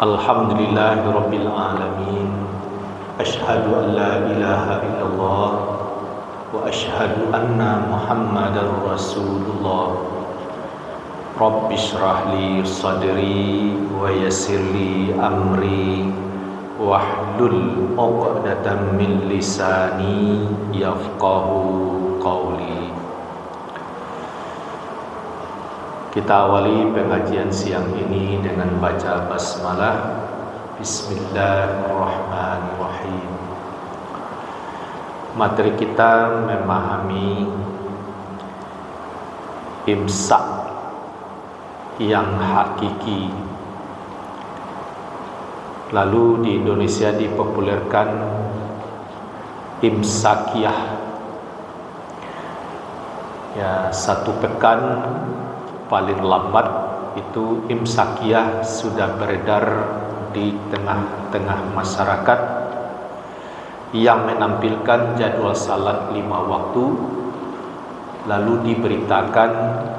Alhamdulillahirabbil alamin. Asyhadu an la ilaha illallah wa asyhadu anna Muhammadar Rasulullah. Rabbi shrah li sadri wa yassir li amri wahlul 'uqdatam min lisani yafqahu qawli. Kita awali pengajian siang ini dengan baca basmalah. Bismillahirrahmanirrahim. Materi kita memahami imsak yang hakiki. Lalu di Indonesia dipopulerkan imsakiyah. Ya, satu pekan paling lambat itu imsakiyah sudah beredar di tengah-tengah masyarakat yang menampilkan jadwal salat 5 waktu, lalu diberitakan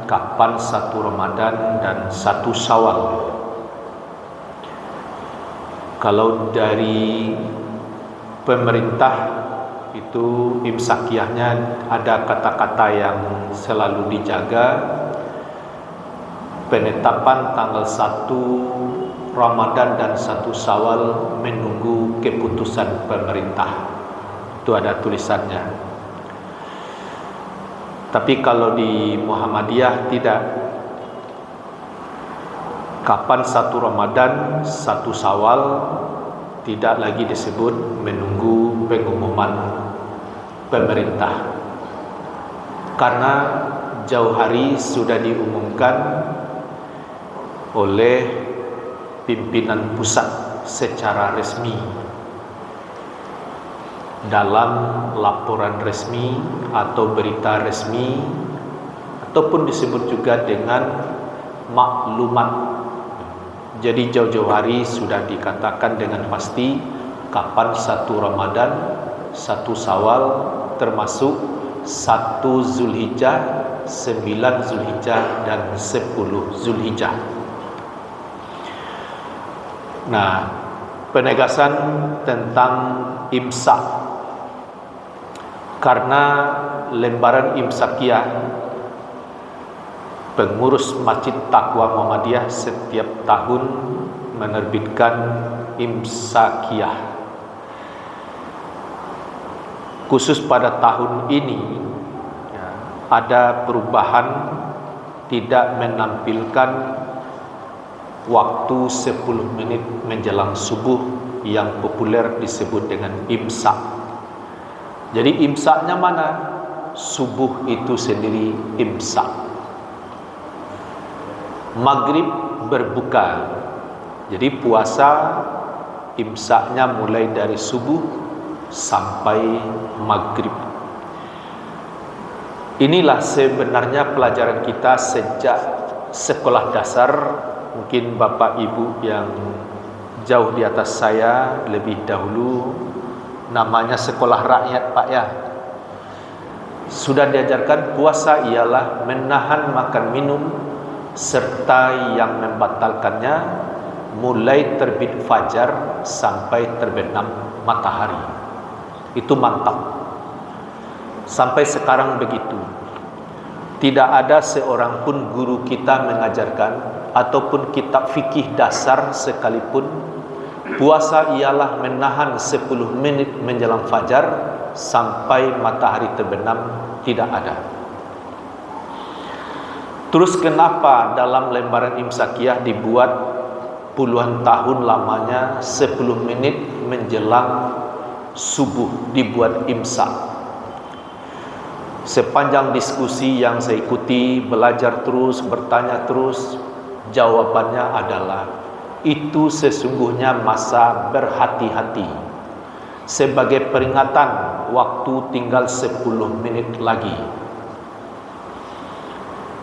kapan 1 Ramadan dan 1 Syawal. Kalau dari pemerintah itu imsakiyahnya ada kata-kata yang selalu dijaga. Penetapan tanggal 1 Ramadan dan 1 Syawal menunggu keputusan pemerintah. Itu ada tulisannya. Tapi kalau di Muhammadiyah tidak. Kapan 1 Ramadan, 1 Syawal tidak lagi disebut menunggu pengumuman pemerintah. Karena jauh hari sudah diumumkan oleh pimpinan pusat secara resmi dalam laporan resmi atau berita resmi, ataupun disebut juga dengan maklumat. Jadi jauh-jauh hari sudah dikatakan dengan pasti kapan 1 Ramadan, 1 Syawal, termasuk 1 Zulhijjah, 9 Zulhijjah dan 10 Zulhijjah. Nah, penegasan tentang imsak. Karena lembaran imsakiyah, pengurus Masjid Taqwa Muhammadiyah setiap tahun menerbitkan imsakiyah. Khusus pada tahun ini ada perubahan, tidak menampilkan waktu 10 menit menjelang subuh yang populer disebut dengan imsak. Jadi imsaknya mana? Subuh itu sendiri imsak. Maghrib berbuka. Jadi puasa imsaknya mulai dari subuh sampai maghrib. Inilah sebenarnya pelajaran kita sejak sekolah dasar. Mungkin Bapak Ibu yang jauh di atas saya lebih dahulu, namanya sekolah rakyat, Pak ya. Sudah diajarkan puasa ialah menahan makan minum serta yang membatalkannya mulai terbit fajar sampai terbenam matahari. Itu mantap. Sampai sekarang begitu. Tidak ada seorang pun guru kita mengajarkan ataupun kitab fikih dasar sekalipun puasa ialah menahan 10 menit menjelang fajar sampai matahari terbenam. Tidak ada. Terus kenapa dalam lembaran imsakiyah dibuat puluhan tahun lamanya 10 menit menjelang subuh dibuat imsak? Sepanjang diskusi yang saya ikuti, belajar terus, bertanya terus, jawabannya adalah itu sesungguhnya masa berhati-hati sebagai peringatan waktu tinggal 10 menit lagi.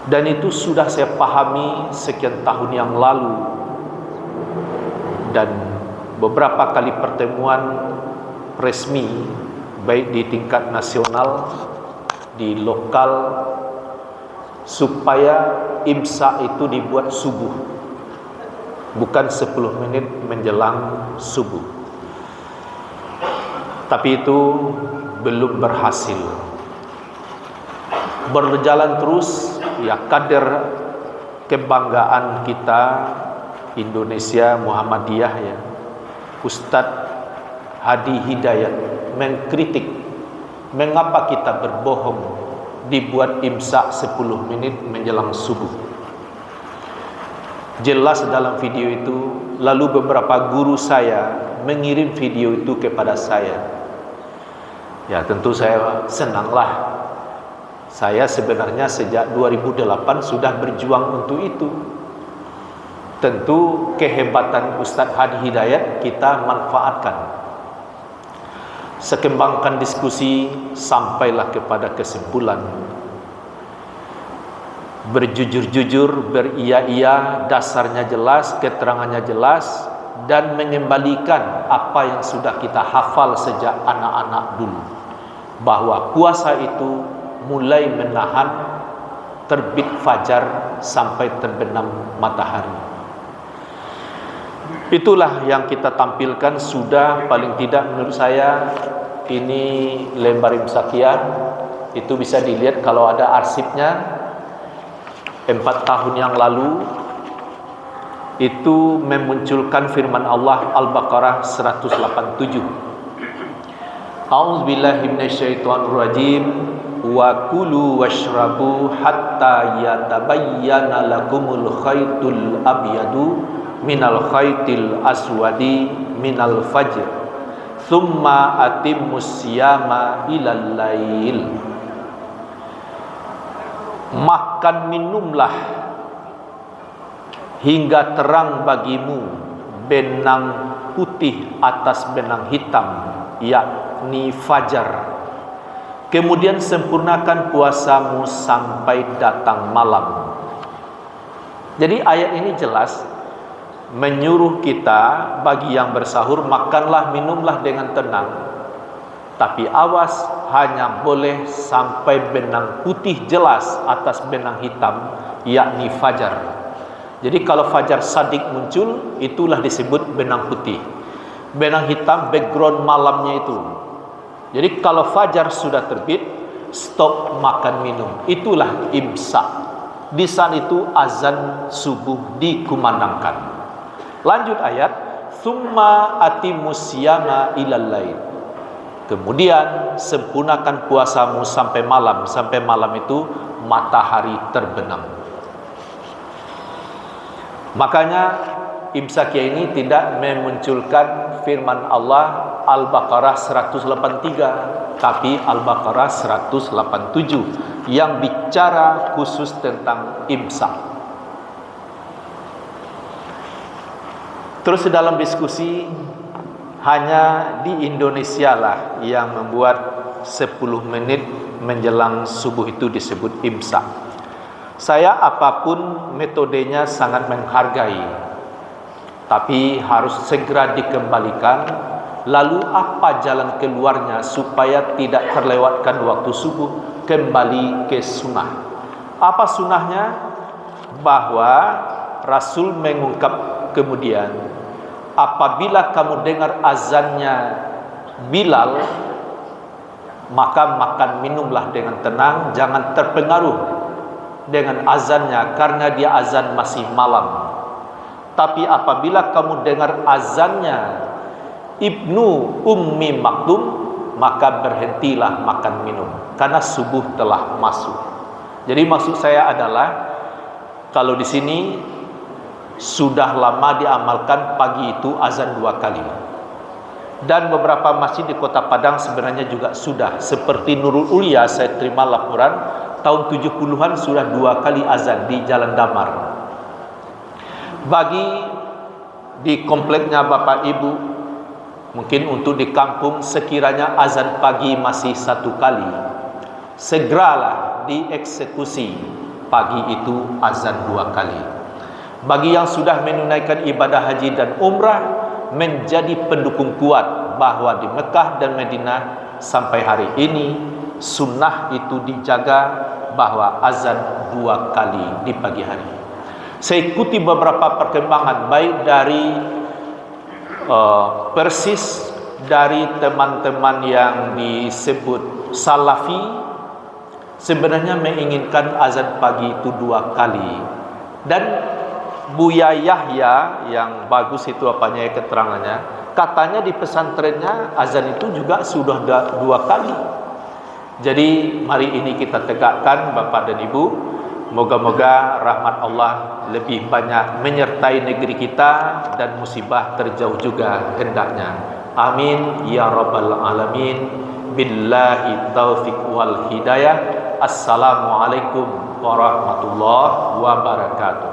Dan itu sudah saya pahami sekian tahun yang lalu, dan beberapa kali pertemuan resmi baik di tingkat nasional, di lokal, supaya imsak itu dibuat subuh. bukan 10 menit menjelang subuh. Tapi itu belum berhasil. Berjalan terus, ya kadar kebanggaan kita Indonesia Muhammadiyah ya. Ustadz Hadi Hidayat mengkritik mengapa kita berbohong dibuat imsak 10 menit menjelang subuh. Jelas dalam video itu, lalu beberapa guru saya mengirim video itu kepada saya. Ya tentu saya senanglah. Saya sebenarnya sejak 2008 sudah berjuang untuk itu. Tentu kehebatan Ustadz Hadi Hidayat kita manfaatkan. Sekembangkan diskusi sampailah kepada kesimpulan. Berjujur-jujur, beria-ia, dasarnya jelas, keterangannya jelas, dan mengembalikan apa yang sudah kita hafal sejak anak-anak dulu, bahwa puasa itu mulai menahan terbit fajar sampai terbenam matahari. Itulah yang kita tampilkan. Sudah paling tidak menurut saya ini lembar imsakian. Itu bisa dilihat kalau ada arsipnya. 4 tahun yang lalu itu memunculkan firman Allah Al-Baqarah 187. A'udzubillahi minasyaitonirrajim. Wa kulu washrabu hatta yatabayyana lakumul khaytul abyadu minal khaytil aswadi minal fajr thumma atimmus siyama ilal lail. Makan minumlah hingga terang bagimu benang putih atas benang hitam, yakni fajar. Kemudian sempurnakan puasamu sampai datang malam. Jadi ayat ini jelas menyuruh kita bagi yang bersahur, makanlah minumlah dengan tenang. Tapi awas, hanya boleh sampai benang putih jelas atas benang hitam, yakni fajar. Jadi kalau fajar sadik muncul, itulah disebut benang putih. Benang hitam background malamnya itu. Jadi kalau fajar sudah terbit, stop makan minum. Itulah imsak. Di saat itu azan subuh dikumandangkan. Lanjut ayat, "Tsumma atimus siyama ilal lail." Kemudian sempurnakan puasamu sampai malam. Sampai malam itu matahari terbenam. Makanya imsakiyah ini tidak memunculkan firman Allah Al-Baqarah 183, tapi Al-Baqarah 187 yang bicara khusus tentang imsak. Terus dalam diskusi, hanya di Indonesia lah yang membuat 10 menit menjelang subuh itu disebut imsak. Saya apapun metodenya sangat menghargai, tapi harus segera dikembalikan. Lalu apa jalan keluarnya supaya tidak terlewatkan waktu subuh? Kembali ke sunnah. Apa sunnahnya? Bahwa Rasul mengungkap kemudian, apabila kamu dengar azannya Bilal, maka makan minumlah dengan tenang, jangan terpengaruh dengan azannya karena dia azan masih malam. Tapi apabila kamu dengar azannya Ibnu Ummi Maktum, maka berhentilah makan minum karena subuh telah masuk. Jadi maksud saya adalah, kalau di sini sudah lama diamalkan pagi itu azan 2 kali. Dan beberapa masjid di Kota Padang sebenarnya juga sudah. Seperti Nurul Ulia, saya terima laporan tahun 70-an sudah 2 kali azan di Jalan Damar. Bagi di kompleknya Bapak Ibu, mungkin untuk di kampung sekiranya azan pagi masih 1 kali, segeralah dieksekusi pagi itu azan 2 kali. Bagi yang sudah menunaikan ibadah haji dan umrah, menjadi pendukung kuat bahwa di Mekah dan Madinah sampai hari ini sunnah itu dijaga, bahwa azan 2 kali di pagi hari. Saya ikuti beberapa perkembangan baik dari persis dari teman-teman yang disebut Salafi, sebenarnya menginginkan azan pagi itu 2 kali. Dan Buya Yahya yang bagus itu apanya keterangannya, katanya di pesantrennya azan itu juga sudah 2 kali. Jadi mari ini kita tegakkan Bapak dan Ibu. Moga-moga rahmat Allah lebih banyak menyertai negeri kita dan musibah terjauh juga hendaknya. Amin ya rabbal alamin. Billahi taufiq wal hidayah. Assalamualaikum warahmatullahi wabarakatuh.